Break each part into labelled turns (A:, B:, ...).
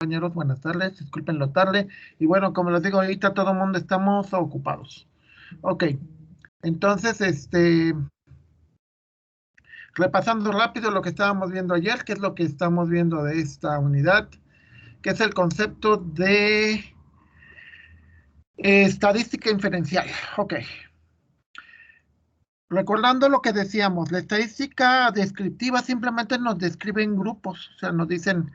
A: compañeros, buenas tardes, disculpen lo tarde. Y bueno, como les digo, ahorita todo el mundo estamos ocupados. Ok, entonces, repasando rápido lo que estábamos viendo ayer, que es lo que estamos viendo de esta unidad, que es el concepto de estadística inferencial. Ok, recordando lo que decíamos, la estadística descriptiva simplemente nos describe en grupos, o sea, nos dicen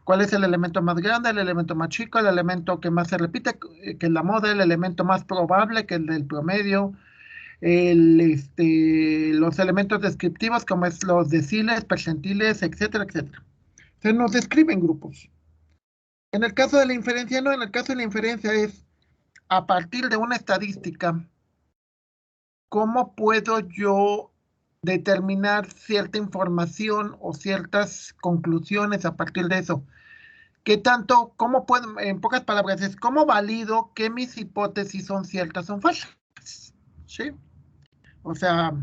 A: cuál es el elemento más grande, el elemento más chico, el elemento que más se repite, que es la moda, el elemento más probable, que es el del promedio, los elementos descriptivos como es los deciles, percentiles, etcétera, etcétera. Se nos describen grupos. En el caso de la inferencia, no, en el caso de la inferencia es a partir de una estadística, ¿cómo puedo yo determinar cierta información o ciertas conclusiones a partir de eso? ¿Qué tanto, cómo puedo, en pocas palabras, es cómo valido que mis hipótesis son ciertas o son falsas? ¿Sí? O sea,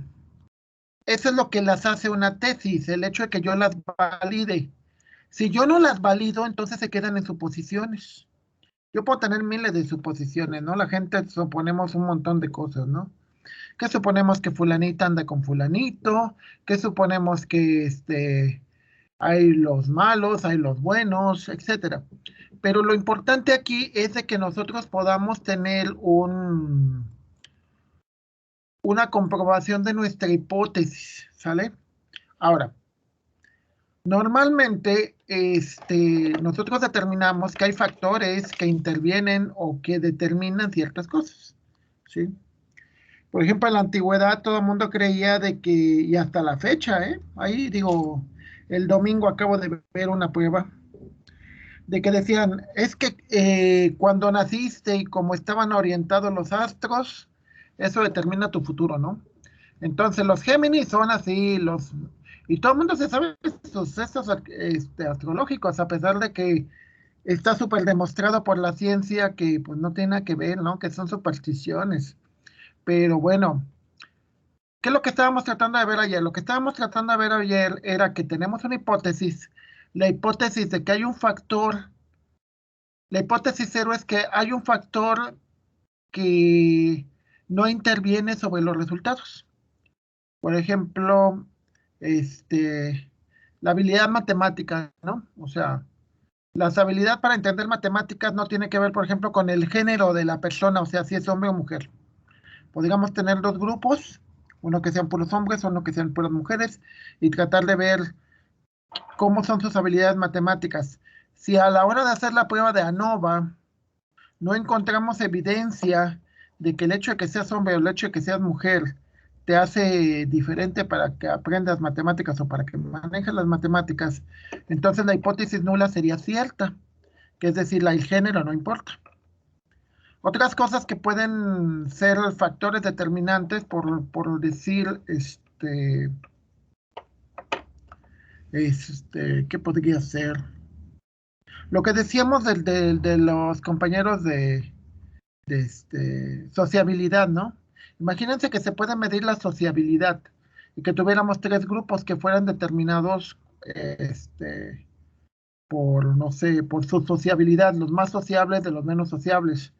A: eso es lo que las hace una tesis, el hecho de que yo las valide. Si yo no las valido, entonces se quedan en suposiciones. Yo puedo tener miles de suposiciones, ¿no? La gente suponemos un montón de cosas, ¿no? Que suponemos que fulanita anda con fulanito, que suponemos que hay los malos, hay los buenos, etcétera. Pero lo importante aquí es de que nosotros podamos tener una comprobación de nuestra hipótesis, ¿sale? Ahora, normalmente nosotros determinamos que hay factores que intervienen o que determinan ciertas cosas, ¿sí? Por ejemplo, en la antigüedad todo el mundo creía de que, y hasta la fecha, ahí digo, el domingo acabo de ver una prueba de que decían, es que cuando naciste y como estaban orientados los astros, eso determina tu futuro, ¿no? Entonces los Géminis son así, y todo el mundo se sabe estos astrológicos, a pesar de que está súper demostrado por la ciencia que pues no tiene nada que ver, ¿no? Que son supersticiones. Pero bueno, ¿qué es lo que estábamos tratando de ver ayer? Lo que estábamos tratando de ver ayer era que tenemos una hipótesis, la hipótesis de que hay un factor, la hipótesis cero es que hay un factor que no interviene sobre los resultados. Por ejemplo, la habilidad matemática, ¿no? O sea, la habilidad para entender matemáticas no tiene que ver, por ejemplo, con el género de la persona, o sea, si es hombre o mujer. Podríamos tener dos grupos, uno que sean puros hombres, uno que sean puras mujeres, y tratar de ver cómo son sus habilidades matemáticas. Si a la hora de hacer la prueba de ANOVA no encontramos evidencia de que el hecho de que seas hombre o el hecho de que seas mujer te hace diferente para que aprendas matemáticas o para que manejes las matemáticas, entonces la hipótesis nula sería cierta, que es decir, el género no importa. Otras cosas que pueden ser factores determinantes, por decir, ¿qué podría ser? Lo que decíamos de los compañeros de sociabilidad, ¿no? Imagínense que se puede medir la sociabilidad y que tuviéramos tres grupos que fueran determinados, por, no sé, por su sociabilidad, los más sociables de los menos sociables,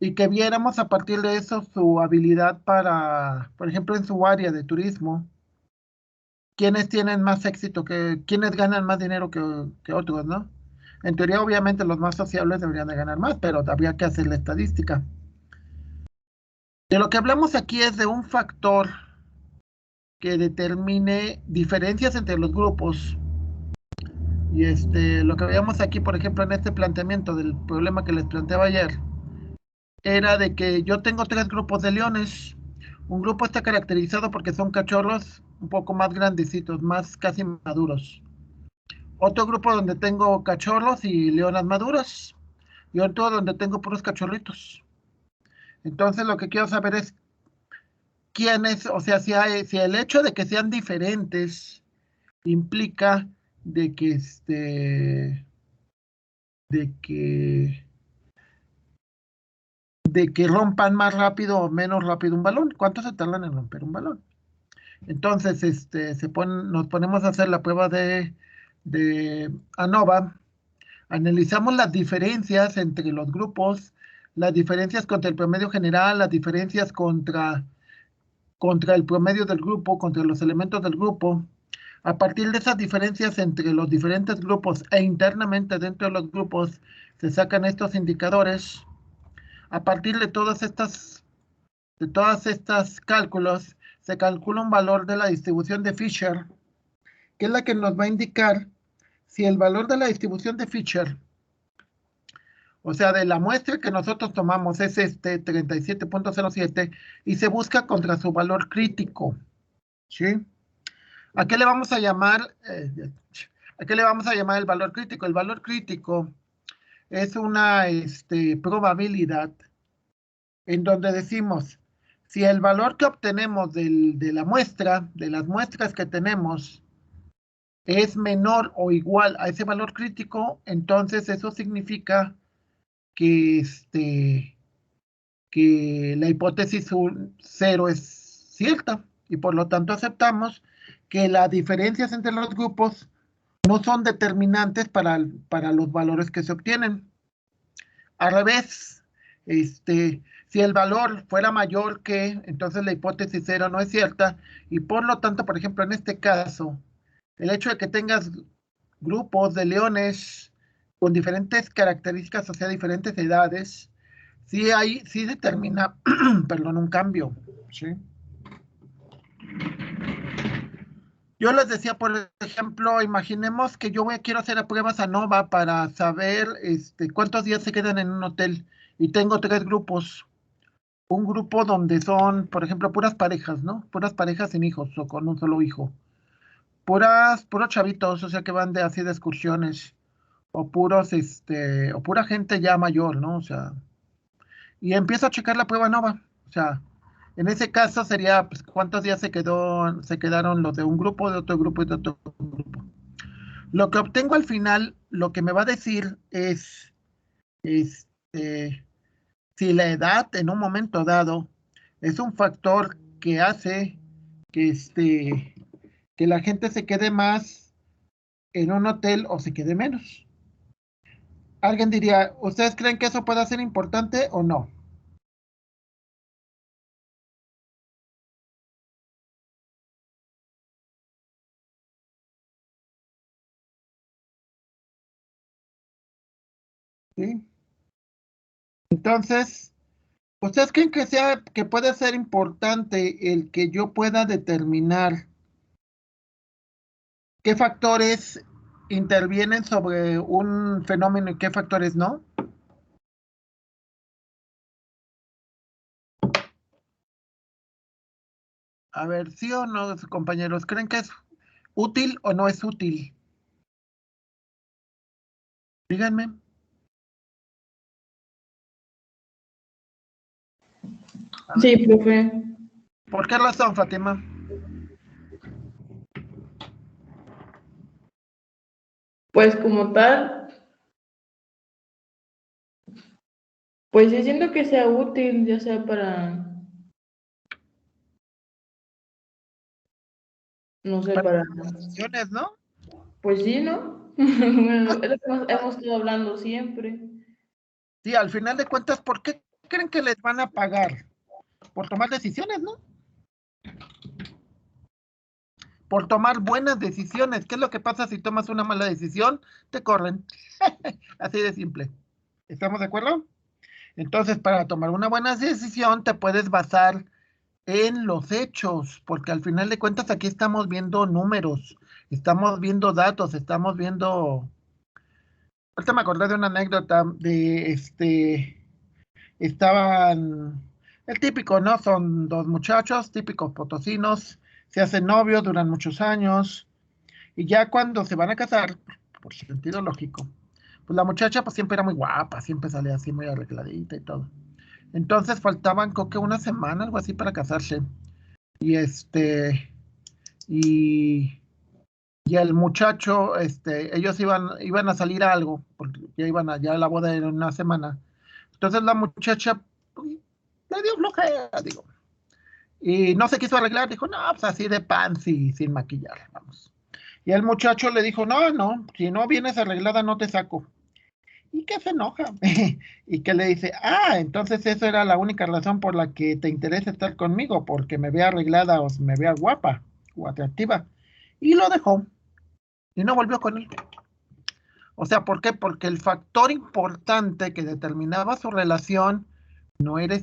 A: y que viéramos a partir de eso su habilidad para, por ejemplo, en su área de turismo, quiénes tienen más éxito, quiénes ganan más dinero que otros, ¿no? En teoría, obviamente, los más sociables deberían de ganar más, pero habría que hacer la estadística. De lo que hablamos aquí es de un factor que determine diferencias entre los grupos. Y lo que veíamos aquí, por ejemplo, en este planteamiento del problema que les planteaba ayer, era de que yo tengo tres grupos de leones. Un grupo está caracterizado porque son cachorros un poco más grandecitos, más casi maduros. Otro grupo donde tengo cachorros y leonas maduras. Y otro donde tengo puros cachorritos. Entonces lo que quiero saber es quiénes, o sea, si el hecho de que sean diferentes implica de que de que de que rompan más rápido o menos rápido un balón. ¿Cuánto se tardan en romper un balón? Entonces, nos ponemos a hacer la prueba de ANOVA. Analizamos las diferencias entre los grupos, las diferencias contra el promedio general, las diferencias contra el promedio del grupo, contra los elementos del grupo. A partir de esas diferencias entre los diferentes grupos e internamente dentro de los grupos, se sacan estos indicadores. A partir de todas estas cálculos, se calcula un valor de la distribución de Fisher, que es la que nos va a indicar si el valor de la distribución de Fisher, o sea, de la muestra que nosotros tomamos es 37.07 y se busca contra su valor crítico, ¿sí? ¿A qué le vamos a llamar? ¿A qué le vamos a llamar el valor crítico? El valor crítico es una probabilidad en donde decimos, si el valor que obtenemos de la muestra, de las muestras que tenemos, es menor o igual a ese valor crítico, entonces eso significa que, que la hipótesis 0 es cierta y por lo tanto aceptamos que las diferencias entre los grupos no son determinantes para los valores que se obtienen. Al revés, si el valor fuera mayor que, entonces la hipótesis 0 no es cierta y por lo tanto, por ejemplo, en este caso, el hecho de que tengas grupos de leones con diferentes características, o sea, diferentes edades, sí determina, perdón, un cambio, ¿sí? Yo les decía, por ejemplo, imaginemos que yo quiero hacer pruebas ANOVA para saber cuántos días se quedan en un hotel y tengo 3 grupos. Un grupo donde son, por ejemplo, puras parejas, ¿no? Puras parejas sin hijos o con un solo hijo. Puros chavitos, o sea, que van así de excursiones. O o pura gente ya mayor, ¿no? O sea, y empiezo a checar la prueba ANOVA. O sea, en ese caso sería, pues, cuántos días se quedaron los de un grupo, de otro grupo y de otro grupo. Lo que obtengo al final, lo que me va a decir es, si la edad en un momento dado es un factor que hace que, que la gente se quede más en un hotel o se quede menos. Alguien diría, ¿ustedes creen que eso puede ser importante o no? ¿Sí? Entonces, ¿ustedes creen que puede ser importante el que yo pueda determinar qué factores intervienen sobre un fenómeno y qué factores no? A ver, ¿sí o no, compañeros? ¿Creen que es útil o no es útil? Díganme.
B: Sí, profe.
A: ¿Por qué razón, Fátima?
B: Pues como tal, pues sí siento que sea útil, ya sea para, no sé,
A: Para
B: para,
A: decisiones, ¿no?
B: pues sí, ¿no? Es lo que hemos estado hablando siempre.
A: Sí, al final de cuentas, ¿por qué creen que les van a pagar? Por tomar decisiones, ¿no? Por tomar buenas decisiones. ¿Qué es lo que pasa si tomas una mala decisión? Te corren. Así de simple. ¿Estamos de acuerdo? Entonces, para tomar una buena decisión, te puedes basar en los hechos, porque al final de cuentas aquí estamos viendo números, estamos viendo datos, estamos viendo... Ahorita me acordé de una anécdota de estaban, el típico, ¿no? Son 2 muchachos, típicos potosinos, se hacen novios, duran muchos años, y ya cuando se van a casar, por sentido lógico, pues la muchacha pues siempre era muy guapa, siempre salía así muy arregladita y todo. Entonces faltaban creo que una semana, algo así, para casarse. Y y, y el muchacho, ellos iban a salir a algo, porque ya la boda era en una semana. Entonces la muchacha pues, le dio flojera, digo. Y no se quiso arreglar, dijo, no, pues así de pansy, sin maquillar, vamos. Y el muchacho le dijo, no, no, si no vienes arreglada no te saco. y que se enoja y que le dice, entonces eso era la única razón por la que te interesa estar conmigo, porque me vea arreglada o me vea guapa o atractiva. Y lo dejó y no volvió con él. O sea, ¿por qué? Porque el factor importante que determinaba su relación no era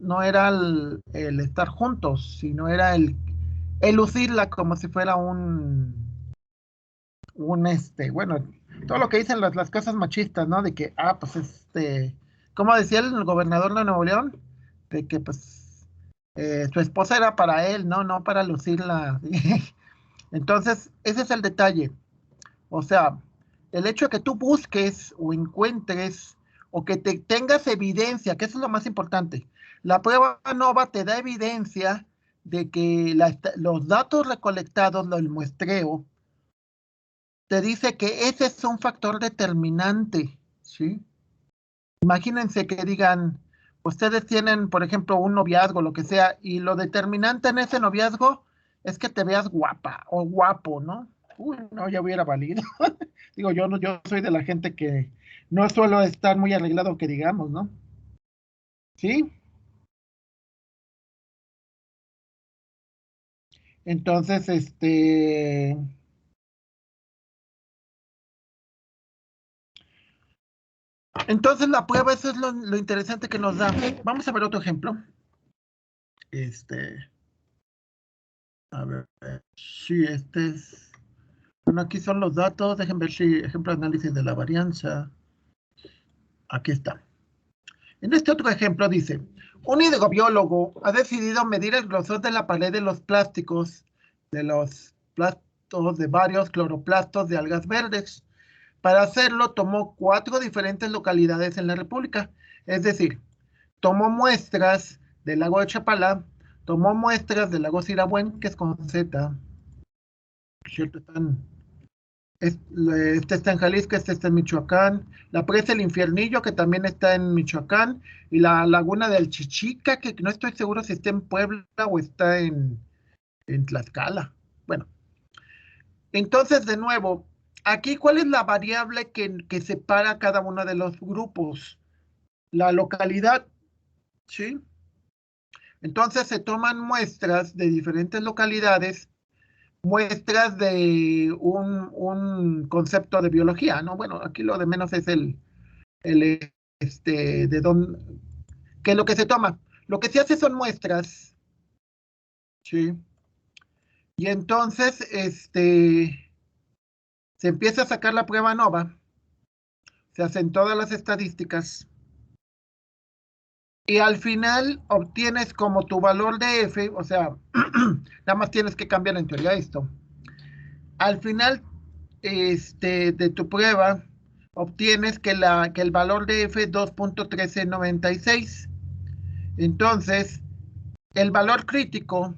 A: no era el estar juntos, sino era el lucirla como si fuera bueno, todo lo que dicen las cosas machistas, ¿no? De que, pues como decía el gobernador de Nuevo León, de que pues su esposa era para él, ¿no? No para lucirla. Entonces, ese es el detalle. O sea, el hecho de que tú busques o encuentres o que te tengas evidencia, que eso es lo más importante. La prueba NOVA te da evidencia de que los datos recolectados, el muestreo, te dice que ese es un factor determinante, ¿sí? Imagínense que digan, ustedes tienen, por ejemplo, un noviazgo, lo que sea, y lo determinante en ese noviazgo es que te veas guapa o guapo, ¿no? Uy, no, ya hubiera valido. Digo, yo soy de la gente que no suelo estar muy arreglado, que digamos, ¿no? ¿Sí? Entonces, entonces la prueba, eso es lo interesante que nos da. Vamos a ver otro ejemplo. A ver, sí, bueno, aquí son los datos, déjenme ver si ejemplo de análisis de la varianza. Aquí está. En este otro ejemplo dice, un hidrobiólogo ha decidido medir el grosor de la pared de los plásticos, de los plastos de varios cloroplastos de algas verdes. Para hacerlo, tomó 4 diferentes localidades en la República. Es decir, tomó muestras del lago de Chapala, tomó muestras del lago Sirabuén, que es con Z, ¿cierto? Este está en Jalisco, este está en Michoacán, la presa El Infiernillo, que también está en Michoacán, y la laguna del Chichica, que no estoy seguro si está en Puebla o está en Tlaxcala. Bueno, entonces de nuevo, aquí, ¿cuál es la variable que separa cada uno de los grupos? La localidad, ¿sí? Entonces se toman muestras de diferentes localidades, muestras de un concepto de biología, ¿no? Bueno, aquí lo de menos es el de dónde, qué es lo que se toma. Lo que se hace son muestras, ¿sí? Y entonces, se empieza a sacar la prueba NOVA, se hacen todas las estadísticas, y al final obtienes como tu valor de F, o sea, nada más tienes que cambiar en teoría esto. Al final, de tu prueba, obtienes que el valor de F es 2.1396. Entonces, el valor crítico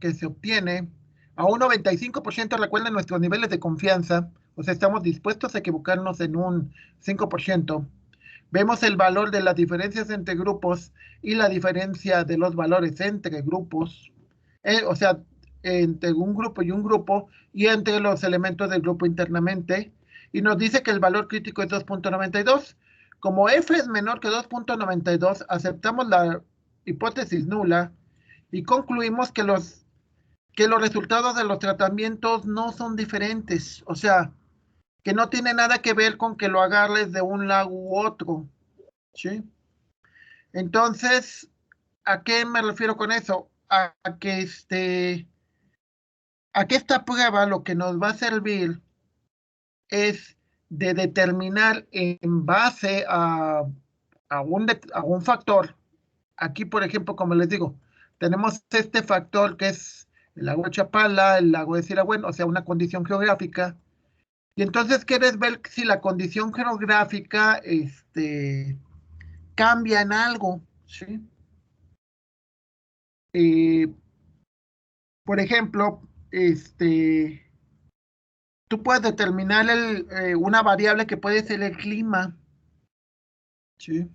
A: que se obtiene a un 95%, recuerden nuestros niveles de confianza, o sea, estamos dispuestos a equivocarnos en un 5%. Vemos el valor de las diferencias entre grupos y la diferencia de los valores entre grupos, o sea, entre un grupo y un grupo, y entre los elementos del grupo internamente, y nos dice que el valor crítico es 2.92. Como F es menor que 2.92, aceptamos la hipótesis nula y concluimos que los resultados de los tratamientos no son diferentes, o sea, que no tiene nada que ver con que lo agarres de un lago u otro, ¿sí? Entonces, ¿a qué me refiero con eso? A que esta prueba lo que nos va a servir es de determinar en base a un factor. Aquí, por ejemplo, como les digo, tenemos este factor que es el lago de Chapala, el lago de Sirabuén, o sea, una condición geográfica. Y entonces quieres ver si la condición geográfica cambia en algo, ¿sí? Eh, por ejemplo, tú puedes determinar una variable que puede ser el clima, ¿sí?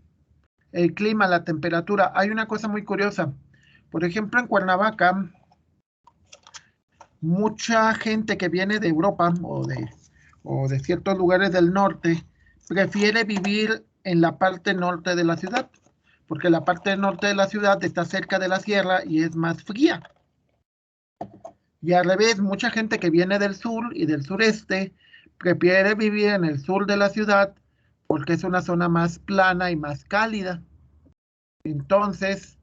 A: El clima, la temperatura. Hay una cosa muy curiosa. Por ejemplo, en Cuernavaca, mucha gente que viene de Europa o de ciertos lugares del norte prefiere vivir en la parte norte de la ciudad, porque la parte norte de la ciudad está cerca de la sierra y es más fría. Y al revés, mucha gente que viene del sur y del sureste prefiere vivir en el sur de la ciudad porque es una zona más plana y más cálida. Entonces,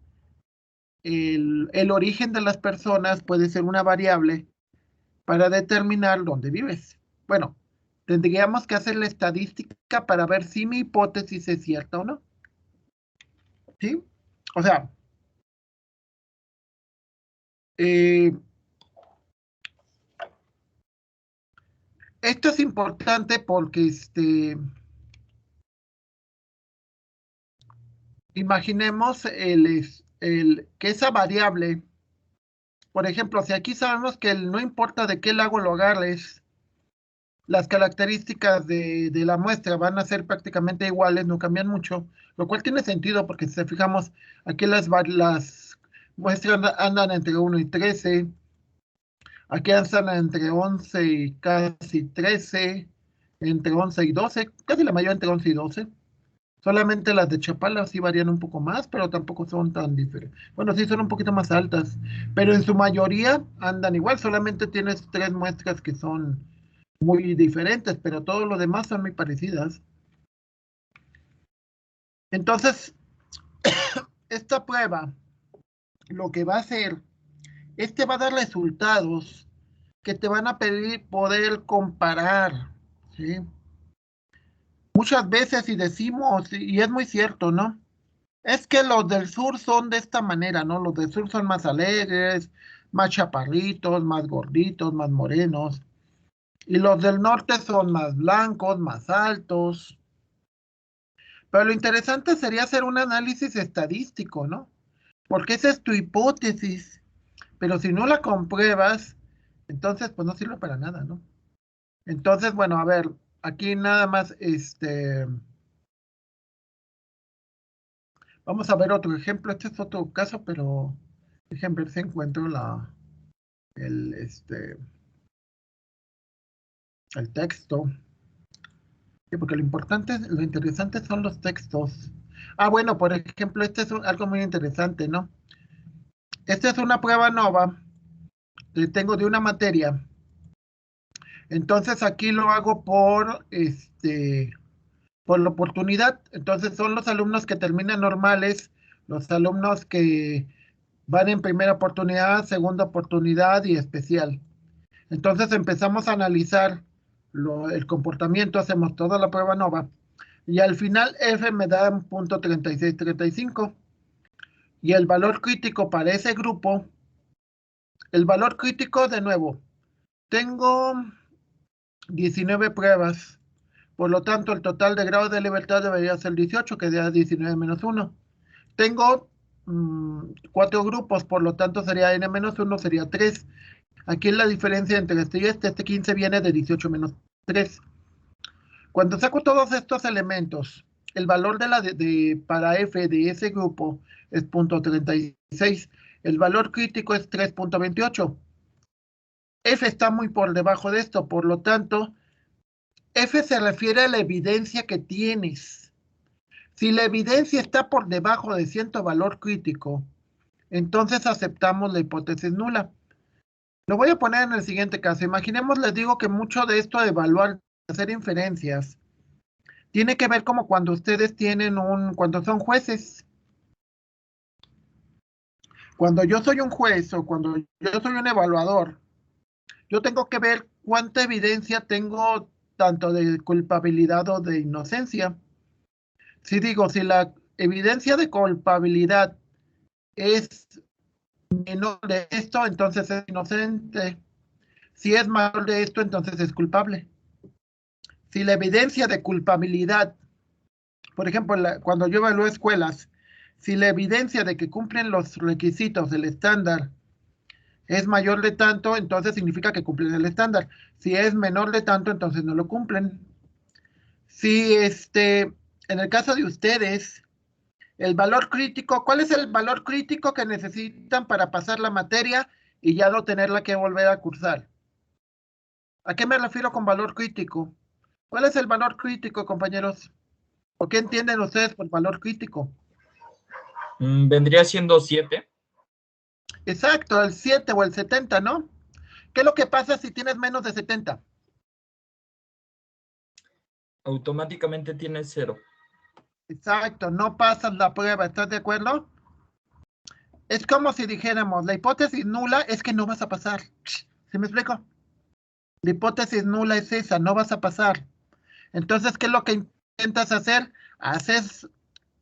A: el origen de las personas puede ser una variable para determinar dónde vives. Bueno, tendríamos que hacer la estadística para ver si mi hipótesis es cierta o no. ¿Sí? O sea, eh, esto es importante porque imaginemos que esa variable, por ejemplo, si aquí sabemos que no importa de qué lago lo agarres, las características de la muestra van a ser prácticamente iguales, no cambian mucho, lo cual tiene sentido porque si fijamos, aquí las muestras andan entre 1 y 13, aquí andan entre 11 y casi 13, entre 11 y 12, casi la mayoría entre 11 y 12. Solamente las de Chapala sí varían un poco más, pero tampoco son tan diferentes. Bueno, sí son un poquito más altas, pero en su mayoría andan igual. Solamente tienes 3 muestras que son muy diferentes, pero todo lo demás son muy parecidas. Entonces, esta prueba lo que va a hacer es que va a dar resultados que te van a pedir poder comparar, ¿sí? Muchas veces y decimos, y es muy cierto, ¿no? Es que los del sur son de esta manera, ¿no? Los del sur son más alegres, más chaparritos, más gorditos, más morenos. Y los del norte son más blancos, más altos. Pero lo interesante sería hacer un análisis estadístico, ¿no? Porque esa es tu hipótesis. Pero si no la compruebas, entonces pues no sirve para nada, ¿no? Entonces, bueno, a ver, aquí nada más, vamos a ver otro ejemplo. Este es otro caso, pero déjenme ver si encuentro el, este, el texto. Sí, porque lo interesante son los textos. Ah, bueno, por ejemplo, este es algo muy interesante, ¿no? Esta es una prueba nova que tengo de una materia. Entonces aquí lo hago por la oportunidad. Entonces son los alumnos que terminan normales, los alumnos que van en primera oportunidad, segunda oportunidad y especial. Entonces empezamos a analizar el comportamiento, hacemos toda la prueba nova y al final F me da un punto 36-35 y el valor crítico para ese grupo, el valor crítico de nuevo, tengo 19 pruebas, por lo tanto el total de grados de libertad debería ser 18, que da 19 menos 1. Tengo 4 grupos, por lo tanto sería n menos 1, sería 3. Aquí es la diferencia entre este y este 15 viene de 18 menos 3. Cuando saco todos estos elementos, el valor para F de ese grupo es 0.36. El valor crítico es 3.28. F está muy por debajo de esto, por lo tanto, F se refiere a la evidencia que tienes. Si la evidencia está por debajo de cierto valor crítico, entonces aceptamos la hipótesis nula. Lo voy a poner en el siguiente caso. Imaginemos, les digo que mucho de esto de evaluar, hacer inferencias, tiene que ver como cuando ustedes cuando son jueces. Cuando yo soy un juez o cuando yo soy un evaluador, yo tengo que ver cuánta evidencia tengo tanto de culpabilidad o de inocencia. Si digo, si la evidencia de culpabilidad es menor de esto, entonces es inocente. Si es mayor de esto, entonces es culpable. Si la evidencia de culpabilidad, por ejemplo, cuando yo evalúo escuelas, si la evidencia de que cumplen los requisitos del estándar es mayor de tanto, entonces significa que cumplen el estándar. Si es menor de tanto, entonces no lo cumplen. Si en el caso de ustedes, el valor crítico, ¿cuál es el valor crítico que necesitan para pasar la materia y ya no tenerla que volver a cursar? ¿A qué me refiero con valor crítico? ¿Cuál es el valor crítico, compañeros? ¿O qué entienden ustedes por valor crítico?
C: Vendría siendo 7.
A: Exacto, el 7 o el 70, ¿no? ¿Qué es lo que pasa si tienes menos de 70?
C: Automáticamente tienes 0.
A: Exacto, no pasas la prueba, ¿estás de acuerdo? Es como si dijéramos, la hipótesis nula es que no vas a pasar. ¿Sí me explico? La hipótesis nula es esa, no vas a pasar. Entonces, ¿qué es lo que intentas hacer?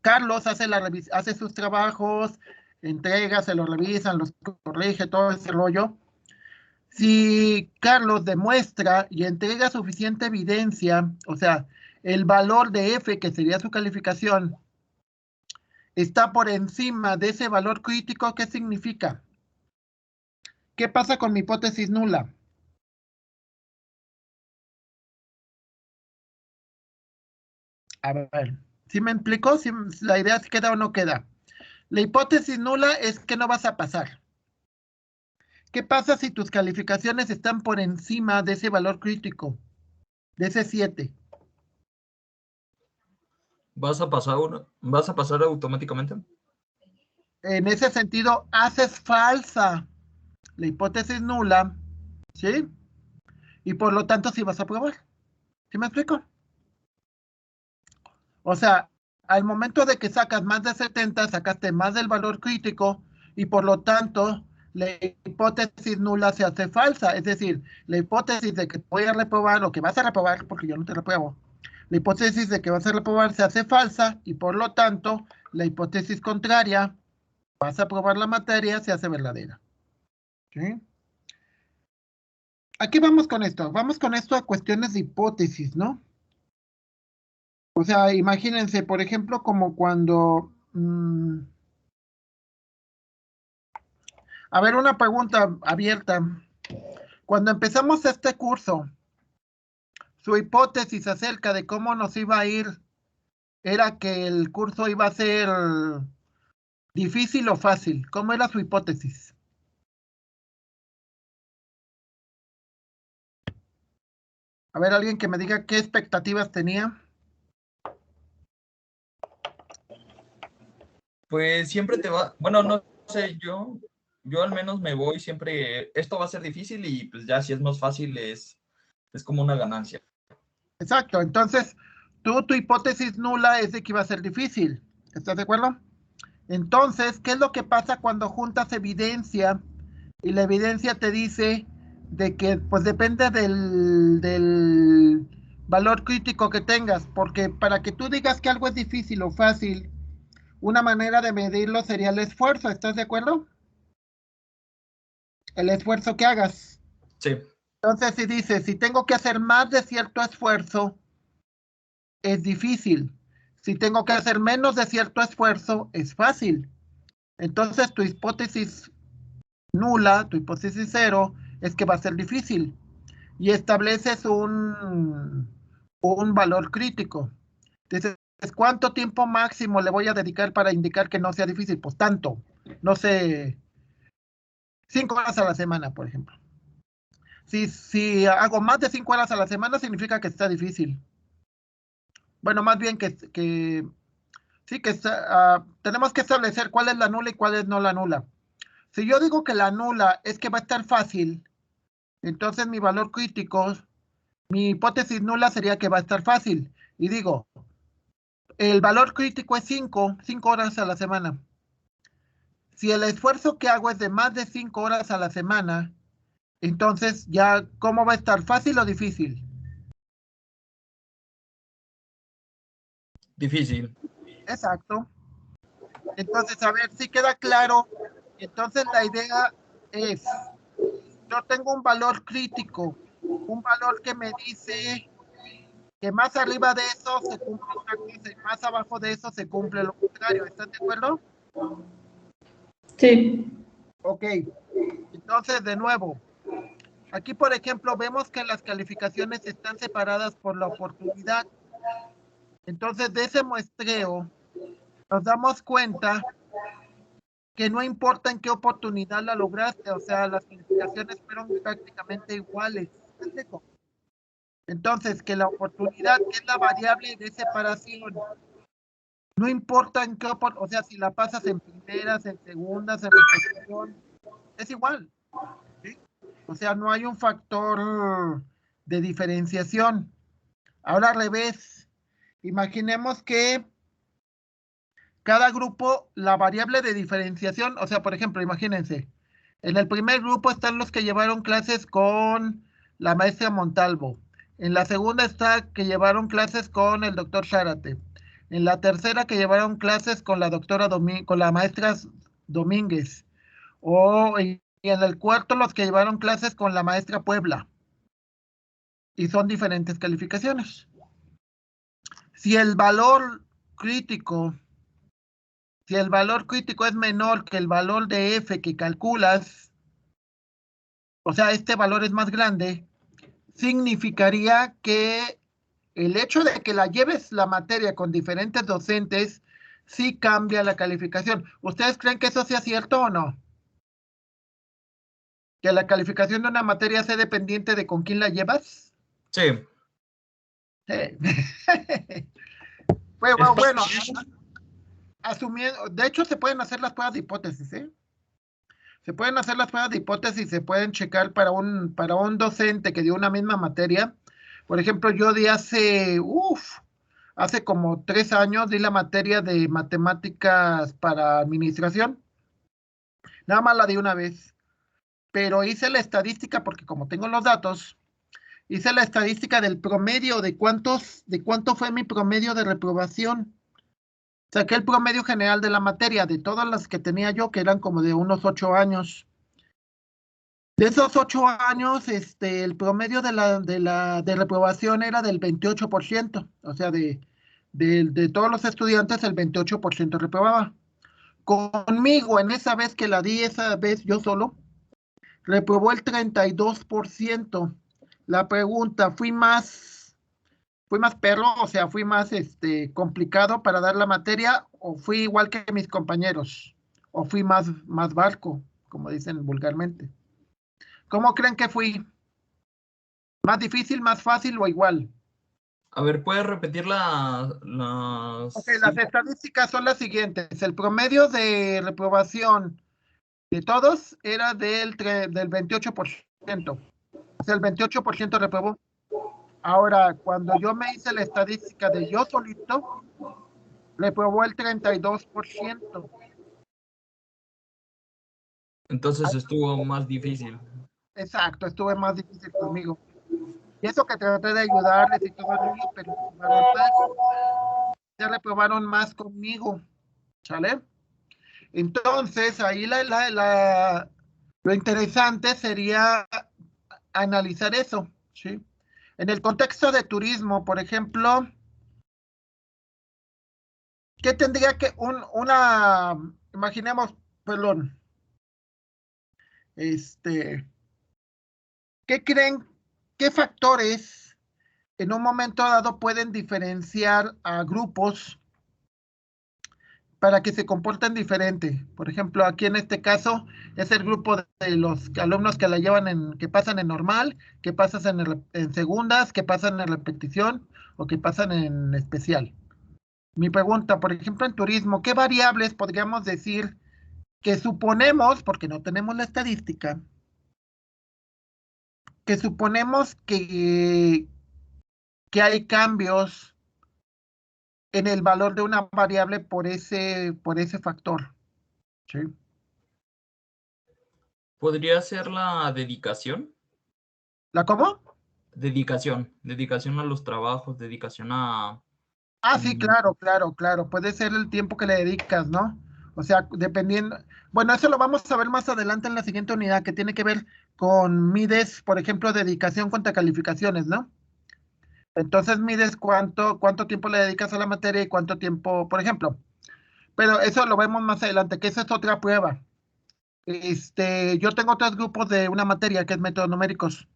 A: Carlos hace sus trabajos, entrega, se los revisan, los corrige, todo ese rollo. Si Carlos demuestra y entrega suficiente evidencia, o sea, el valor de F, que sería su calificación, está por encima de ese valor crítico, ¿qué significa? ¿Qué pasa con mi hipótesis nula? A ver, ¿sí me explico? ¿Si la idea si queda o no queda? La hipótesis nula es que no vas a pasar. ¿Qué pasa si tus calificaciones están por encima de ese valor crítico, de ese 7?
C: ¿Vas a pasar automáticamente?
A: En ese sentido, haces falsa la hipótesis nula, ¿sí? Y por lo tanto, sí vas a probar. ¿Sí me explico? O sea, al momento de que sacas más de 70, sacaste más del valor crítico y por lo tanto, la hipótesis nula se hace falsa. Es decir, la hipótesis de que voy a reprobar o que vas a reprobar, porque yo no te repruebo, la hipótesis de que vas a reprobar se hace falsa y por lo tanto, la hipótesis contraria, vas a probar la materia, se hace verdadera. ¿Sí? ¿A qué vamos con esto? Vamos con esto a cuestiones de hipótesis, ¿no? O sea, imagínense, por ejemplo, como cuando... a ver, una pregunta abierta. Cuando empezamos este curso, su hipótesis acerca de cómo nos iba a ir era que el curso iba a ser difícil o fácil. ¿Cómo era su hipótesis? A ver, alguien que me diga qué expectativas tenía.
C: Pues siempre te va, bueno, no sé, yo al menos me voy siempre, esto va a ser difícil y pues ya si es más fácil es como una ganancia.
A: Exacto, entonces tu hipótesis nula es de que iba a ser difícil. ¿Estás de acuerdo? Entonces, ¿qué es lo que pasa cuando juntas evidencia y la evidencia te dice de que pues depende del valor crítico que tengas? Porque para que tú digas que algo es difícil o fácil, una manera de medirlo sería el esfuerzo, ¿estás de acuerdo? El esfuerzo que hagas.
C: Sí,
A: Entonces, si dices, si tengo que hacer más de cierto esfuerzo, es difícil. Si tengo que hacer menos de cierto esfuerzo, es fácil. Entonces, tu hipótesis nula, tu hipótesis cero, es que va a ser difícil. Y estableces un valor crítico. Dices, ¿cuánto tiempo máximo le voy a dedicar para indicar que no sea difícil? Pues tanto. No sé, 5 horas a la semana, por ejemplo. Si hago más de 5 horas a la semana, significa que está difícil. Bueno, más bien que sí, tenemos que establecer cuál es la nula y cuál es no la nula. Si yo digo que la nula es que va a estar fácil, entonces mi valor crítico, mi hipótesis nula sería que va a estar fácil. Y digo, el valor crítico es 5 horas a la semana. Si el esfuerzo que hago es de más de 5 horas a la semana, entonces ya, ¿cómo va a estar? ¿Fácil o difícil?
C: difícil.
A: Exacto. Entonces, a ver si queda claro. Entonces, la idea es, yo tengo un valor crítico, un valor que me dice que más arriba de eso se cumple una cosa y más abajo de eso se cumple lo contrario. ¿Están de acuerdo?
B: Sí.
A: Ok. Entonces, de nuevo, aquí, por ejemplo, vemos que las calificaciones están separadas por la oportunidad. Entonces, de ese muestreo, nos damos cuenta que no importa en qué oportunidad la lograste, o sea, las calificaciones fueron prácticamente iguales. Entonces, que la oportunidad, que es la variable de separación, no importa en qué, o sea, si la pasas en primeras, en segundas, en repetición, es igual, ¿sí? O sea, no hay un factor de diferenciación. Ahora al revés, imaginemos que cada grupo, la variable de diferenciación, o sea, por ejemplo, imagínense, en el primer grupo están los que llevaron clases con la maestra Montalvo. En la segunda está que llevaron clases con el doctor Zárate. En la tercera que llevaron clases con la doctora con la maestra Domínguez. Y en el cuarto los que llevaron clases con la maestra Puebla. Y son diferentes calificaciones. Si el valor crítico Si el valor crítico es menor que el valor de F que calculas, o sea, este valor es más grande, significaría que el hecho de que la lleves la materia con diferentes docentes sí cambia la calificación. ¿Ustedes creen que eso sea cierto o no? ¿Que la calificación de una materia sea dependiente de con quién la llevas?
C: Sí.
A: Bueno, asumiendo, de hecho se pueden hacer las pruebas de hipótesis, ¿eh? Se pueden hacer las pruebas de hipótesis, se pueden checar para un docente que dio una misma materia. Por ejemplo, yo di hace como 3 años, di la materia de matemáticas para administración. Nada más la di una vez, pero hice la estadística porque como tengo los datos, hice la estadística del promedio de cuánto fue mi promedio de reprobación. Saqué el promedio general de la materia, de todas las que tenía yo, que eran como de unos 8 años. De esos 8 años, el promedio de reprobación era del 28%, o sea, de todos los estudiantes, el 28% reprobaba. Conmigo, en esa vez que la di, esa vez yo solo, reprobó el 32%. La pregunta, fui más perro, o sea, fui más complicado para dar la materia, o fui igual que mis compañeros, o fui más barco, como dicen vulgarmente. ¿Cómo creen que fui? ¿Más difícil, más fácil o igual?
C: A ver, ¿puedes repetir
A: Ok, las estadísticas son las siguientes. El promedio de reprobación de todos era del 28%. O sea, el 28% reprobó. Ahora, cuando yo me hice la estadística de yo solito, reprobó el 32%.
C: Entonces estuvo más difícil.
A: Exacto, estuve más difícil conmigo. Y eso que traté de ayudarles y todo el rollo, pero reprobaron más. Ya reprobaron más conmigo. ¿Sale? Entonces, ahí lo interesante sería analizar eso, ¿sí? En el contexto de turismo, por ejemplo, ¿qué tendría que imaginemos, perdón, ¿qué creen, qué factores en un momento dado pueden diferenciar a grupos para que se comporten diferente? Por ejemplo, aquí en este caso es el grupo de los alumnos que la llevan que pasan en normal, que pasan en segundas, que pasan en repetición o que pasan en especial. Mi pregunta, por ejemplo, en turismo, ¿qué variables podríamos decir que suponemos, porque no tenemos la estadística, que suponemos que hay cambios en el valor de una variable por ese factor? ¿Sí?
C: ¿Podría ser la dedicación?
A: ¿La cómo?
C: Dedicación a los trabajos, dedicación a...
A: Sí, claro. Puede ser el tiempo que le dedicas, ¿no? O sea, dependiendo. Bueno, eso lo vamos a ver más adelante en la siguiente unidad, que tiene que ver con mides, por ejemplo, dedicación contra calificaciones, ¿no? Entonces mides cuánto tiempo le dedicas a la materia y cuánto tiempo, por ejemplo. Pero eso lo vemos más adelante, que esa es otra prueba. Yo tengo 3 grupos de una materia que es métodos numéricos.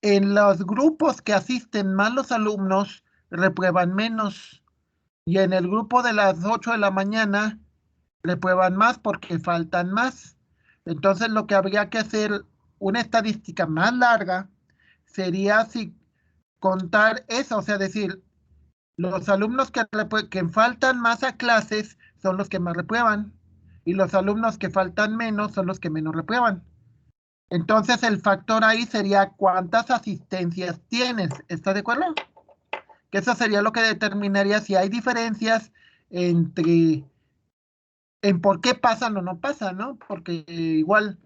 A: En los grupos que asisten más los alumnos, reprueban menos. Y en el grupo de las 8 de la mañana, reprueban más porque faltan más. Entonces, lo que habría que hacer, una estadística más larga, sería si contar eso, o sea, decir, los alumnos que faltan más a clases son los que más reprueban y los alumnos que faltan menos son los que menos reprueban. Entonces el factor ahí sería cuántas asistencias tienes. ¿Estás de acuerdo? Que eso sería lo que determinaría si hay diferencias entre en por qué pasan o no pasan, ¿no? Porque igual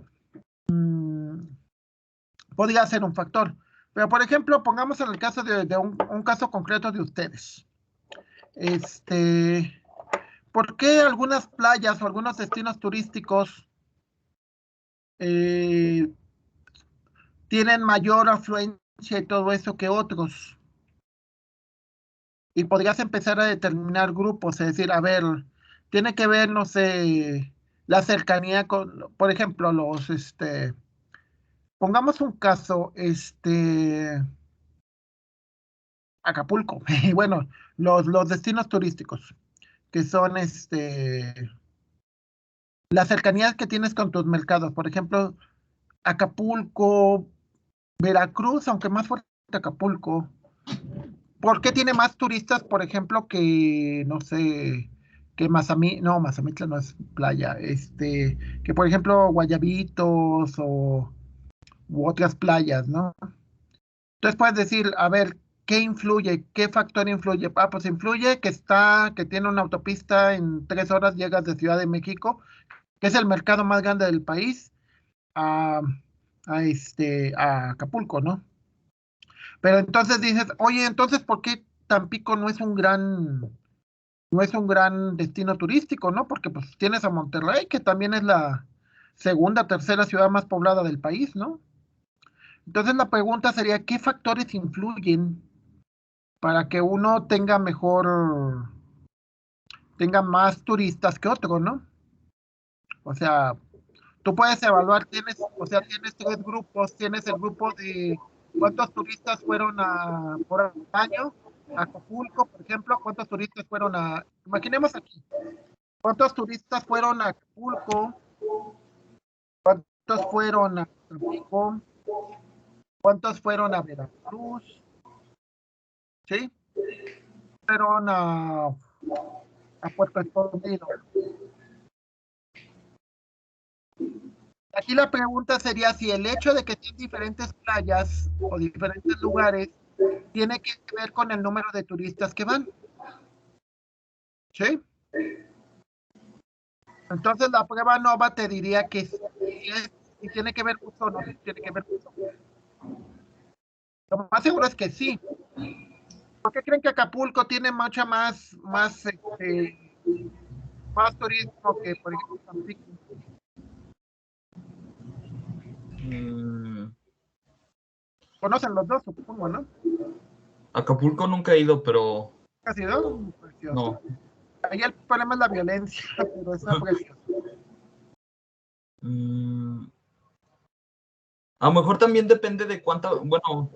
A: podría ser un factor. Pero por ejemplo, pongamos en el caso de un caso concreto de ustedes. ¿Por qué algunas playas o algunos destinos turísticos tienen mayor afluencia y todo eso que otros? Y podrías empezar a determinar grupos, es decir, a ver, tiene que ver, no sé, la cercanía con, por ejemplo, pongamos un caso, Acapulco, y bueno, los destinos turísticos, que son, las cercanías que tienes con tus mercados, por ejemplo, Acapulco, Veracruz, aunque más fuerte Acapulco. ¿Por qué tiene más turistas, por ejemplo, que, no sé, que Mazamitla no es playa, que por ejemplo Guayabitos u otras playas, ¿no? Entonces puedes decir, a ver, ¿qué influye? ¿Qué factor influye? Ah, pues influye que tiene una autopista, en 3 horas llegas de Ciudad de México, que es el mercado más grande del país, a, a Acapulco, ¿no? Pero entonces dices, oye, entonces, ¿por qué Tampico no es un gran destino turístico, ¿no? Porque pues tienes a Monterrey, que también es la segunda, tercera ciudad más poblada del país, ¿no? Entonces la pregunta sería, ¿qué factores influyen para que uno tenga más turistas que otro, ¿no? O sea, tú puedes evaluar, tienes 3 grupos, tienes el grupo de cuántos turistas fueron por año a Acapulco, por ejemplo, cuántos turistas imaginemos aquí, cuántos turistas fueron a Acapulco, cuántos fueron a Tampico, cuántos fueron a Veracruz, ¿sí? Fueron a Puerto Escondido. Aquí la pregunta sería si el hecho de que tienen diferentes playas o diferentes lugares tiene que ver con el número de turistas que van, ¿sí? Entonces la prueba NOVA te diría que si tiene que ver mucho o no tiene que ver mucho. Lo más seguro es que sí. ¿Por qué creen que Acapulco tiene más turismo que, por ejemplo, Tampico? Conocen los dos, supongo, ¿no?
C: Acapulco nunca he ido, pero
A: ¿Ha sido? Precioso.
C: no.
A: Ahí el problema es la violencia, pero está precioso.
C: A lo mejor también depende de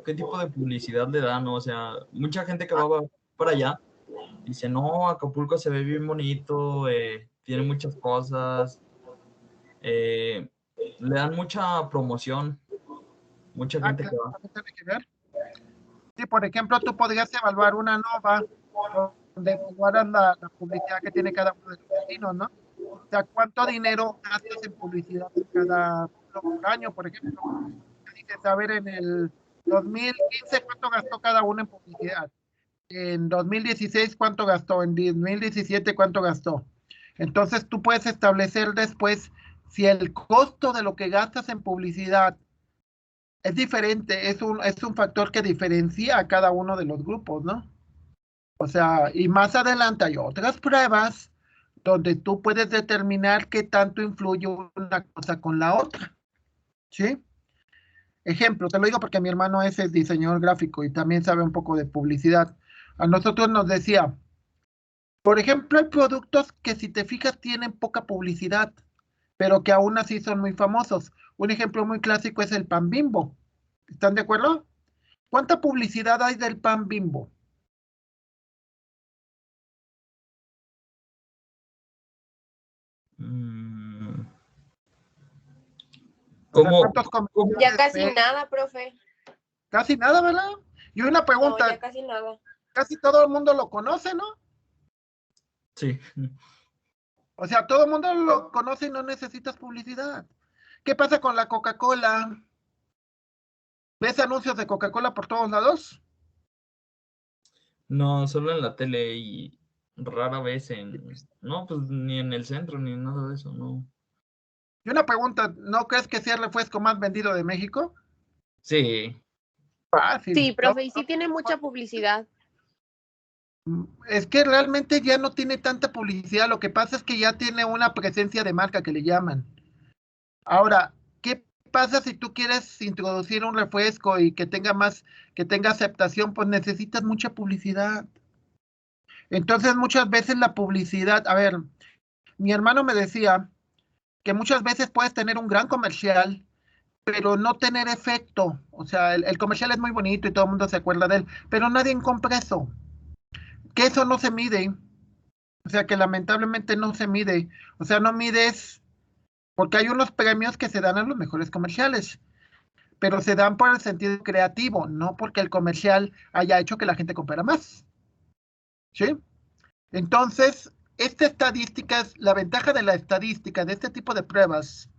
C: qué tipo de publicidad le dan, ¿no? O sea, mucha gente que va para allá dice, no, Acapulco se ve bien bonito, tiene muchas cosas, le dan mucha promoción, mucha gente que va.
A: Claro, tiene que ver. Sí, por ejemplo, tú podrías evaluar una NOVA donde evaluaras la publicidad que tiene cada uno de los destinos, ¿no? O sea, ¿cuánto dinero gastas en publicidad en cada por año, por ejemplo? Dices, a ver, en el 2015, ¿cuánto gastó cada uno en publicidad? En 2016, ¿cuánto gastó? En 2017, ¿cuánto gastó? Entonces, tú puedes establecer después si el costo de lo que gastas en publicidad es diferente, es un factor que diferencia a cada uno de los grupos, ¿no? O sea, y más adelante hay otras pruebas donde tú puedes determinar qué tanto influye una cosa con la otra, ¿sí? Ejemplo, te lo digo porque mi hermano es el diseñador gráfico y también sabe un poco de publicidad. A nosotros nos decía, por ejemplo, hay productos que si te fijas tienen poca publicidad, pero que aún así son muy famosos. Un ejemplo muy clásico es el pan Bimbo. ¿Están de acuerdo? ¿Cuánta publicidad hay del pan Bimbo? O sea,
C: ¿Cómo?
A: ¿cuántos comerciales
D: Ya casi
A: ves?
D: nada, profe.
A: Casi nada, ¿verdad? Y una
D: No,
A: pregunta,
D: ya casi nada.
A: casi todo el mundo lo conoce, ¿no?
C: Sí.
A: O sea, todo el mundo lo conoce y no necesitas publicidad. ¿Qué pasa con la Coca-Cola? ¿Ves anuncios de Coca-Cola por todos lados?
C: No, solo en la tele y rara vez no, pues ni en el centro ni nada de eso, no.
A: Y una pregunta, ¿no crees que sea el refresco más vendido de México?
C: Sí,
A: Fácil.
D: Sí, profe, y sí tiene mucha publicidad.
A: Es que realmente ya no tiene tanta publicidad, lo que pasa es que ya tiene una presencia de marca que le llaman. Ahora, ¿qué pasa si tú quieres introducir un refresco y que tenga aceptación? Pues necesitas mucha publicidad. Entonces, muchas veces la publicidad, a ver, mi hermano me decía que muchas veces puedes tener un gran comercial, pero no tener efecto. O sea, el comercial es muy bonito y todo el mundo se acuerda de él, pero nadie compra eso. Que eso no se mide. O sea, que lamentablemente no se mide. O sea, no mides, porque hay unos premios que se dan a los mejores comerciales, pero se dan por el sentido creativo, no porque el comercial haya hecho que la gente comprara más. ¿Sí? Entonces, esta estadística es la ventaja de la estadística de este tipo de pruebas,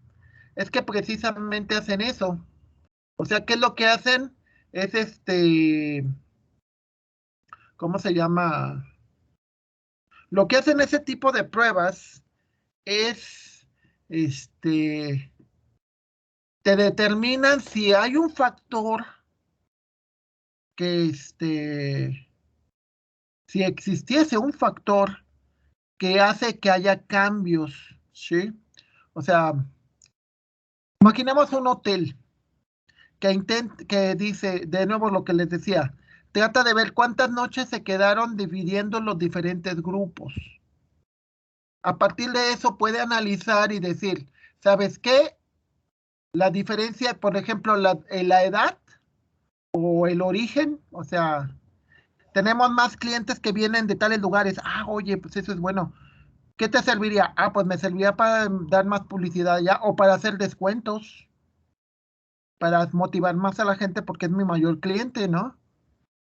A: es que precisamente hacen eso. O sea, ¿qué es lo que hacen? Es ¿cómo se llama? Lo que hacen ese tipo de pruebas es, este, te determinan si hay un factor que, si existiese un factor que hace que haya cambios, ¿sí? O sea, imaginemos un hotel que dice, de nuevo lo que les decía, trata de ver cuántas noches se quedaron dividiendo los diferentes grupos. A partir de eso puede analizar y decir, ¿sabes qué? La diferencia, por ejemplo, la edad o el origen, o sea, tenemos más clientes que vienen de tales lugares. Ah, oye, pues eso es bueno. ¿Qué te serviría? Ah, pues me serviría para dar más publicidad ya o para hacer descuentos, para motivar más a la gente porque es mi mayor cliente, ¿no?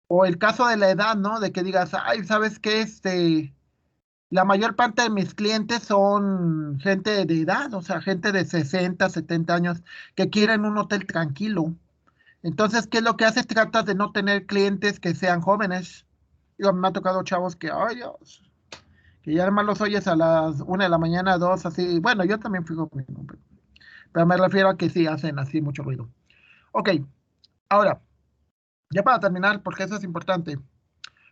A: O el caso de la edad, ¿no? De que digas, ay, ¿sabes qué? La mayor parte de mis clientes son gente de edad, o sea, gente de 60, 70 años que quieren un hotel tranquilo. Entonces, ¿qué es lo que haces? Tratas de no tener clientes que sean jóvenes. Digo, me ha tocado chavos que, ay Dios, que ya además los oyes a las 1 de la mañana, 2, así. Bueno, yo también fui joven, ¿no? Pero me refiero a que sí hacen así mucho ruido. Ok, ahora, ya para terminar, porque eso es importante.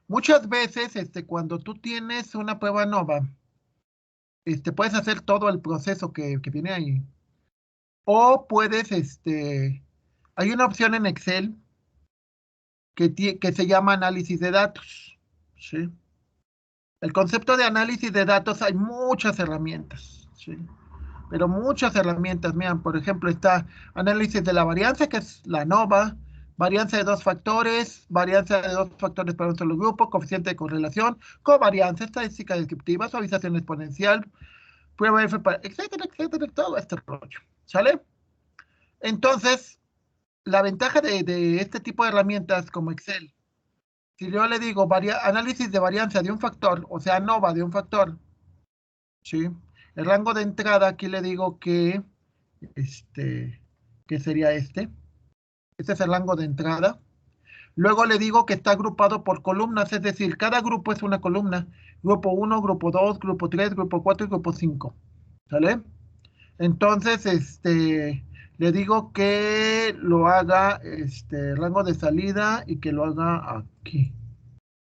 A: Muchas veces, cuando tú tienes una prueba nova, puedes hacer todo el proceso que viene ahí. O puedes, hay una opción en Excel que se llama análisis de datos. ¿Sí? El concepto de análisis de datos hay muchas herramientas. ¿Sí? Pero muchas herramientas. Miren, por ejemplo, está análisis de la varianza, que es la ANOVA, varianza de dos factores, varianza de dos factores para un solo grupo, coeficiente de correlación, covarianza, estadística descriptiva, suavización exponencial, prueba F, etcétera, etcétera, todo este rollo. ¿Sale? Entonces, la ventaja de este tipo de herramientas como Excel, si yo le digo análisis de varianza de un factor, o sea, ANOVA de un factor, ¿sí? El rango de entrada, aquí le digo que sería este. Este es el rango de entrada. Luego le digo que está agrupado por columnas, es decir, cada grupo es una columna. Grupo 1, grupo 2, grupo 3, grupo 4 y grupo 5. ¿Sale? Entonces, le digo que lo haga, rango de salida y que lo haga aquí.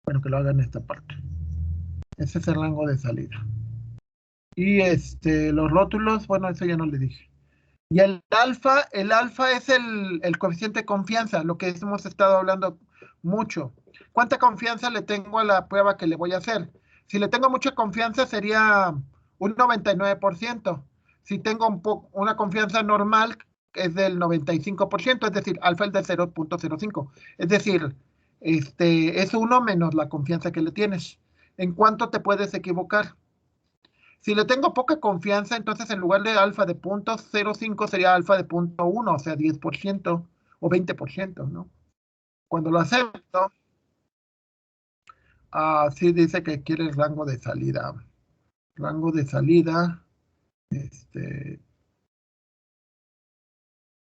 A: Bueno, que lo haga en esta parte. Ese es el rango de salida. Y los rótulos, bueno, eso ya no le dije. Y el alfa es el coeficiente de confianza, lo que hemos estado hablando mucho. ¿Cuánta confianza le tengo a la prueba que le voy a hacer? Si le tengo mucha confianza sería un 99%. Si tengo una confianza normal es del 95%, es decir, alfa es de 0.05. Es decir, es 1 menos la confianza que le tienes. ¿En cuánto te puedes equivocar? Si le tengo poca confianza, entonces en lugar de alfa de 0.05 sería alfa de 0.1, o sea, 10% o 20%, ¿no? Cuando lo acepto, sí dice que quiere el rango de salida. Rango de salida,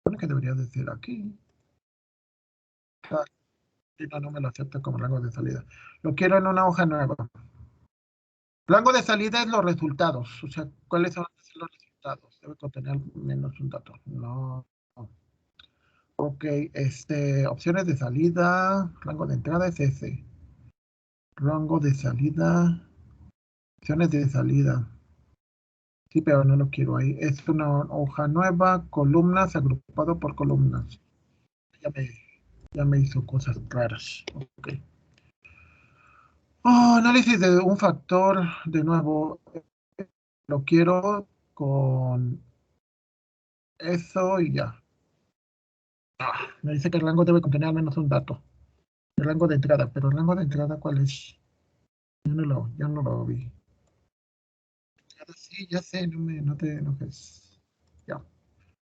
A: bueno, que debería decir aquí. No me lo acepta como rango de salida. Lo quiero en una hoja nueva. Rango de salida es los resultados. O sea, ¿cuáles son los resultados? Debe contener menos un dato. No. Ok, opciones de salida. Rango de entrada es ese. Rango de salida. Opciones de salida. Sí, pero no lo quiero ahí. Es una hoja nueva, columnas, agrupado por columnas. Ya me hizo cosas raras. Ok. Análisis de un factor, de nuevo, lo quiero con eso y ya. Me dice que el rango debe contener al menos un dato. El rango de entrada, pero el rango de entrada, ¿cuál es? Ya no lo vi. Sí, ya sé, no te enojes. Ya,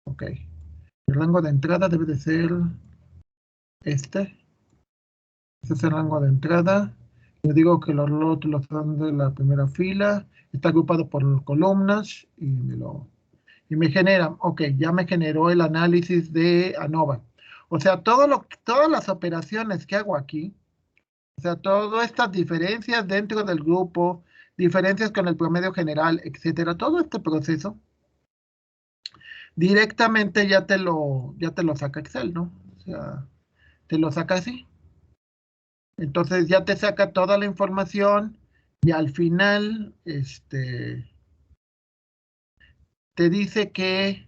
A: ok. El rango de entrada debe de ser este. Este es el rango de entrada. Yo digo que los rótulos son de la primera fila. Está agrupado por columnas y me genera, ok, ya me generó el análisis de ANOVA. O sea, todas las operaciones que hago aquí, o sea, todas estas diferencias dentro del grupo, diferencias con el promedio general, etcétera, todo este proceso, directamente ya te lo saca Excel, ¿no? O sea, te lo saca así. Entonces ya te saca toda la información y al final, te dice que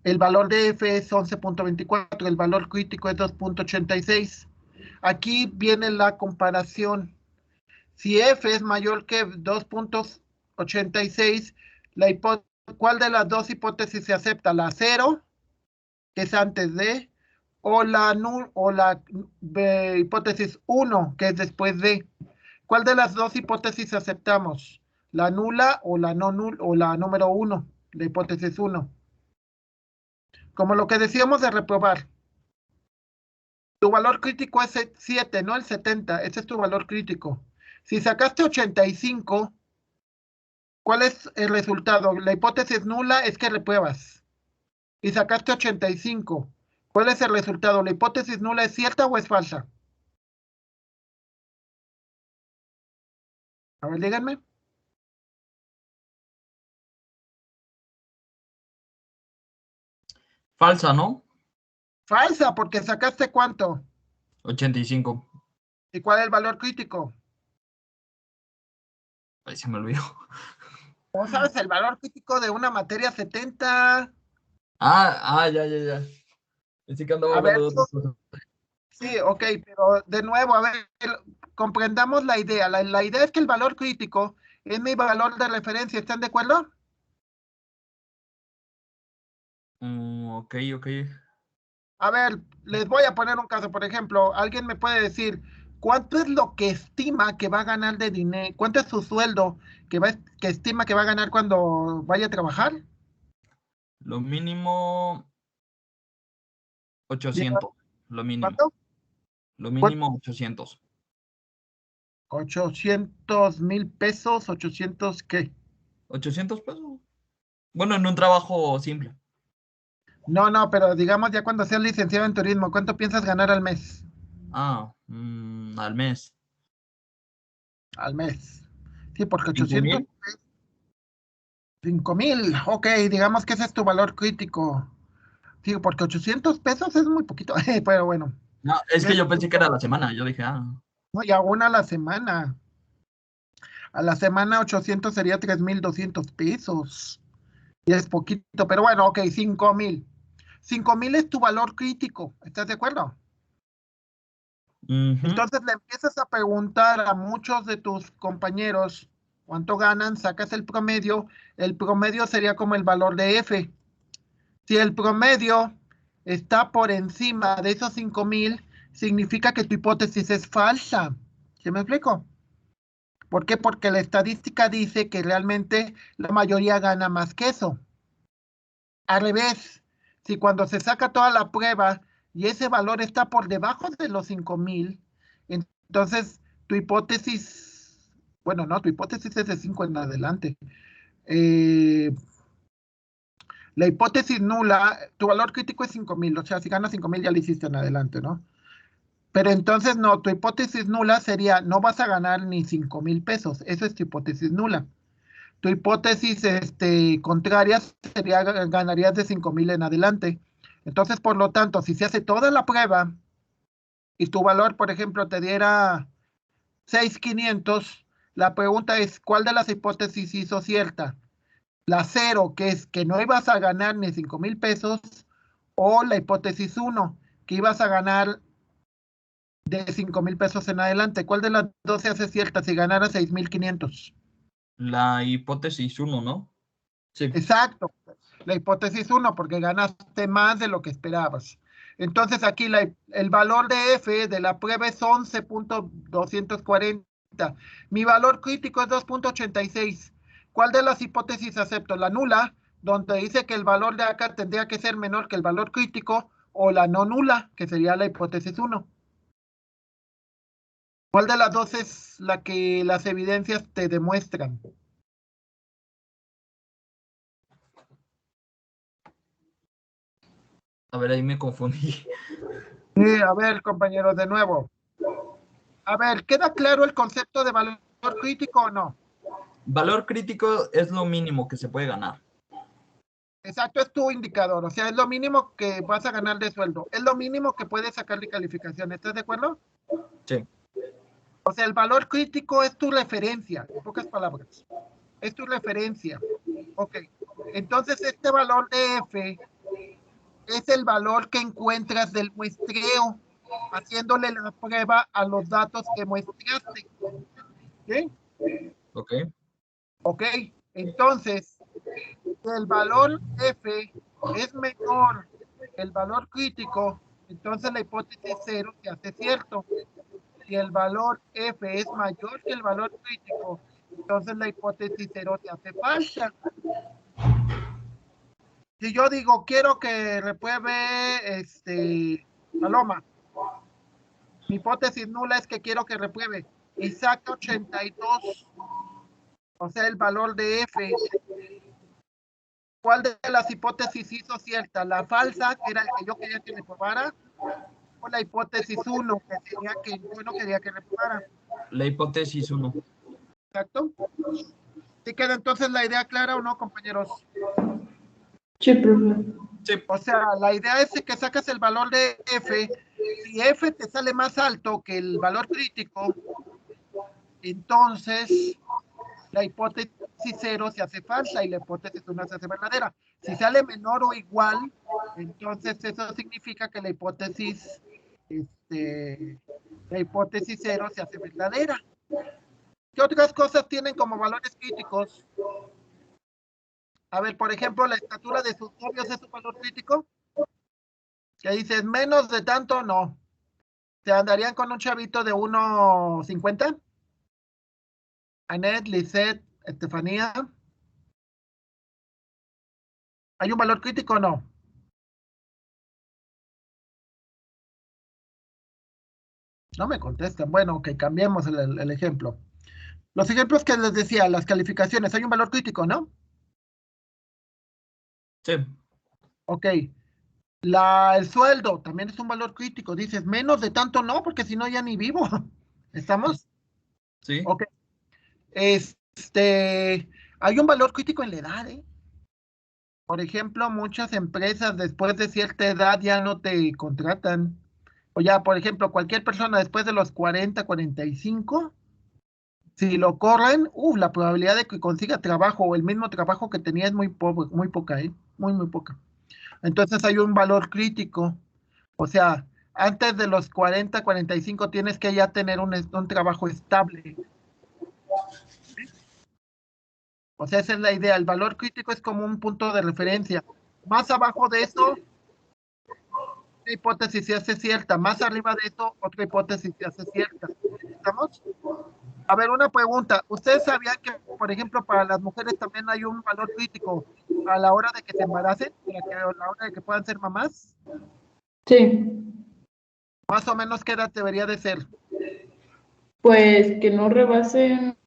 A: el valor de F es 11.24, el valor crítico es 2.86. Aquí viene la comparación. Si F es mayor que 2.86, ¿cuál de las dos hipótesis se acepta? ¿La 0, que es antes de, o la hipótesis 1, que es después de? ¿Cuál de las dos hipótesis aceptamos? ¿La nula o la no nula o la número 1? La hipótesis 1. Como lo que decíamos de reprobar. Tu valor crítico es 7, no el 70. Ese es tu valor crítico. Si sacaste 85, ¿cuál es el resultado? La hipótesis nula es que repruebas. Y sacaste 85. ¿Cuál es el resultado? ¿La hipótesis nula es cierta o es falsa? A ver, díganme.
C: Falsa, ¿no?
A: Falsa, porque sacaste ¿cuánto?
C: 85.
A: ¿Y cuál es el valor crítico?
C: Ay, se me olvidó.
A: ¿Cómo sabes el valor crítico de una materia 70?
C: Ya. Pensé que andaba
A: A ver,
C: hablando de otra cosa.
A: sí, ok, pero de nuevo, a ver, comprendamos la idea. La idea es que el valor crítico es mi valor de referencia. ¿Están de acuerdo?
C: Ok.
A: A ver, les voy a poner un caso. Por ejemplo, alguien me puede decir, ¿cuánto es lo que estima que va a ganar de dinero? ¿Cuánto es su sueldo que estima que va a ganar cuando vaya a trabajar?
C: Lo mínimo 800. Lo mínimo.
A: ¿Cuánto?
C: Lo mínimo 800.
A: 800,000 pesos, 800, ¿qué?
C: 800 pesos. Bueno, en un trabajo simple.
A: No, pero digamos ya cuando seas licenciado en turismo, ¿cuánto piensas ganar al mes?
C: Al mes.
A: Al mes. Sí, porque 800,
C: 5,000.
A: 5,000, ok, digamos que ese es tu valor crítico. Sí, porque 800 pesos es muy poquito, pero bueno.
C: No, es que
A: Es-
C: yo pensé que era la semana. Yo dije,
A: No, y aún a la semana. A la semana 800 sería 3,200 pesos. Y es poquito, pero bueno, ok, 5,000. 5,000 es tu valor crítico, ¿estás de acuerdo?
C: ujú.
A: Entonces le empiezas a preguntar a muchos de tus compañeros cuánto ganan, sacas el promedio sería como el valor de F. Si el promedio está por encima de esos 5,000, significa que tu hipótesis es falsa. ¿Sí me explico? ¿Por qué? Porque la estadística dice que realmente la mayoría gana más que eso. Al revés, si cuando se saca toda la prueba y ese valor está por debajo de los 5,000, entonces tu hipótesis, bueno, no, tu hipótesis es de 5 en adelante. La hipótesis nula, tu valor crítico es 5,000, o sea, si ganas 5,000 ya lo hiciste en adelante, ¿no? Pero entonces no, tu hipótesis nula sería, no vas a ganar ni 5,000 pesos, eso es tu hipótesis nula. Tu hipótesis contraria sería, ganarías de 5,000 en adelante. Entonces, por lo tanto, si se hace toda la prueba y tu valor, por ejemplo, te diera 6,500, la pregunta es, ¿cuál de las hipótesis hizo cierta? La 0, que es que no ibas a ganar ni 5,000 pesos, o la hipótesis 1, que ibas a ganar de 5,000 pesos en adelante. ¿Cuál de las dos se hace cierta si ganara 6,500?
C: La hipótesis 1, ¿no? Sí.
A: Exacto, la hipótesis 1, porque ganaste más de lo que esperabas. Entonces aquí el valor de F de la prueba es 11.240. Mi valor crítico es 2.86. ¿Cuál de las hipótesis acepto? ¿La nula, donde dice que el valor de acá tendría que ser menor que el valor crítico, o la no nula, que sería la hipótesis 1? ¿Cuál de las dos es la que las evidencias te demuestran?
C: A ver, ahí me confundí.
A: Sí, a ver, compañeros, de nuevo. A ver, ¿queda claro el concepto de valor crítico o no?
C: Valor crítico es lo mínimo que se puede ganar.
A: Exacto, es tu indicador, o sea, es lo mínimo que vas a ganar de sueldo, es lo mínimo que puedes sacar de calificación, ¿estás de acuerdo?
C: Sí.
A: O sea, el valor crítico es tu referencia, en pocas palabras, es tu referencia. Ok, entonces este valor de F es el valor que encuentras del muestreo, haciéndole la prueba a los datos que muestreaste. ¿Sí?
C: Ok.
A: Ok, entonces, el valor F es menor que el valor crítico, entonces la hipótesis 0 se hace cierto. Si el valor F es mayor que el valor crítico, entonces la hipótesis 0 se hace falsa. Si yo digo, quiero que repruebe Paloma, mi hipótesis nula es que quiero que repruebe y saca 82, o sea, el valor de F. ¿Cuál de las hipótesis hizo cierta? ¿La falsa, que era el que yo quería que reprobara? ¿O la hipótesis 1, que sería que yo no quería que reprobara?
C: La hipótesis 1.
A: ¿Exacto? ¿Sí queda entonces la idea clara o no, compañeros?
B: Sí, profe.
C: Sí.
A: O sea, la idea es que sacas el valor de F. Si F te sale más alto que el valor crítico, entonces la hipótesis 0 se hace falsa y la hipótesis 1 se hace verdadera. Si sale menor o igual, entonces eso significa que la hipótesis 0 se hace verdadera. ¿Qué otras cosas tienen como valores críticos? A ver, por ejemplo, la estatura de sus novios es un valor crítico. Que dices, menos de tanto, no. ¿Se andarían con un chavito de 1.50? Annette, Lisette, Estefanía. ¿Hay un valor crítico o no? No me contestan. Bueno, ok, cambiemos el ejemplo. Los ejemplos que les decía, las calificaciones, hay un valor crítico, ¿no?
C: Sí.
A: Ok. El sueldo también es un valor crítico. Dices, menos de tanto no, porque si no ya ni vivo. ¿Estamos?
C: Sí.
A: Ok. Hay un valor crítico en la edad, ¿eh? Por ejemplo, muchas empresas después de cierta edad ya no te contratan. O ya, por ejemplo, cualquier persona después de los 40, 45, si lo corren, la probabilidad de que consiga trabajo o el mismo trabajo que tenía es muy poca, ¿eh? Muy, muy poca. Entonces hay un valor crítico. O sea, antes de los 40, 45 tienes que ya tener un trabajo estable. O sea, esa es la idea. El valor crítico es como un punto de referencia. Más abajo de eso, una hipótesis se hace cierta. Más arriba de eso, otra hipótesis se hace cierta. ¿Estamos? A ver, una pregunta. ¿Ustedes sabían que, por ejemplo, para las mujeres también hay un valor crítico a la hora de que se embaracen, a la hora de que puedan ser mamás?
B: Sí,
A: Más o menos, ¿qué edad debería de ser?
B: pues que no rebasen,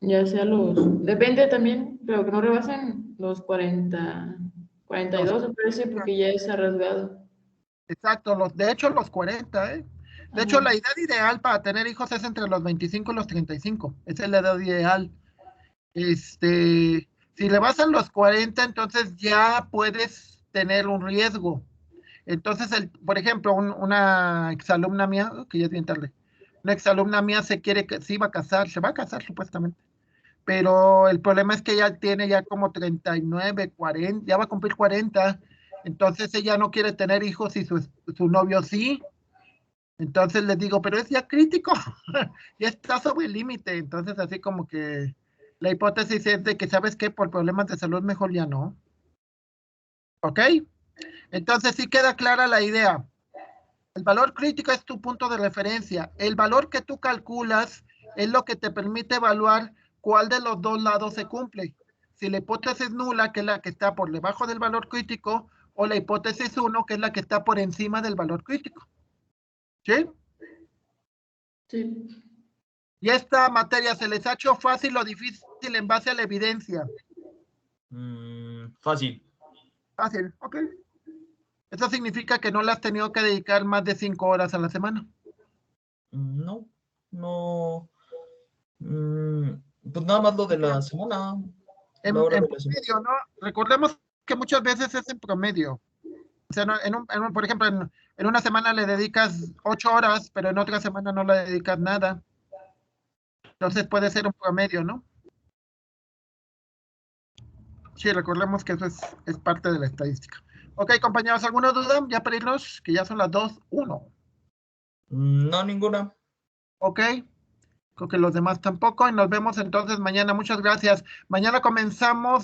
B: ya sea depende también, pero que no rebasen los 40, 42, me parece, porque ya es arriesgado.
A: Exacto, de hecho los 40, ¿eh? De hecho,
B: Ajá.
A: la edad ideal para tener hijos es entre los 25 y los 35. Esa es la edad ideal. Si rebasan los 40, entonces ya puedes tener un riesgo. Entonces, por ejemplo, una exalumna mía, que ya es bien tarde, una exalumna mía se iba a casar, se va a casar supuestamente, pero el problema es que ella tiene ya como 39, 40, ya va a cumplir 40, entonces ella no quiere tener hijos y su novio sí. Entonces les digo, pero es ya crítico, ya está sobre el límite. Entonces, así como que la hipótesis es de que, ¿sabes qué? Por problemas de salud mejor ya no. ¿Ok? Entonces, sí queda clara la idea. El valor crítico es tu punto de referencia. El valor que tú calculas es lo que te permite evaluar cuál de los dos lados se cumple. Si la hipótesis nula, que es la que está por debajo del valor crítico, o la hipótesis 1, que es la que está por encima del valor crítico. ¿Sí?
B: Sí.
A: ¿Y esta materia se les ha hecho fácil o difícil en base a la evidencia?
C: Fácil.
A: Fácil, ok. Eso significa que no le has tenido que dedicar más de 5 horas a la semana.
C: No, no. Pues nada más lo de la semana. La hora
A: En
C: de la semana.
A: promedio, ¿no? Recordemos que muchas veces es en promedio. O sea, por ejemplo, en una semana le dedicas 8 horas, pero en otra semana no le dedicas nada. Entonces puede ser un promedio, ¿no? Sí, recordemos que eso es parte de la estadística. Ok, compañeros, ¿alguna duda? Ya para irnos, que ya son las 2:01.
C: No, ninguna.
A: Ok, creo que los demás tampoco. Y nos vemos entonces mañana. Muchas gracias. Mañana comenzamos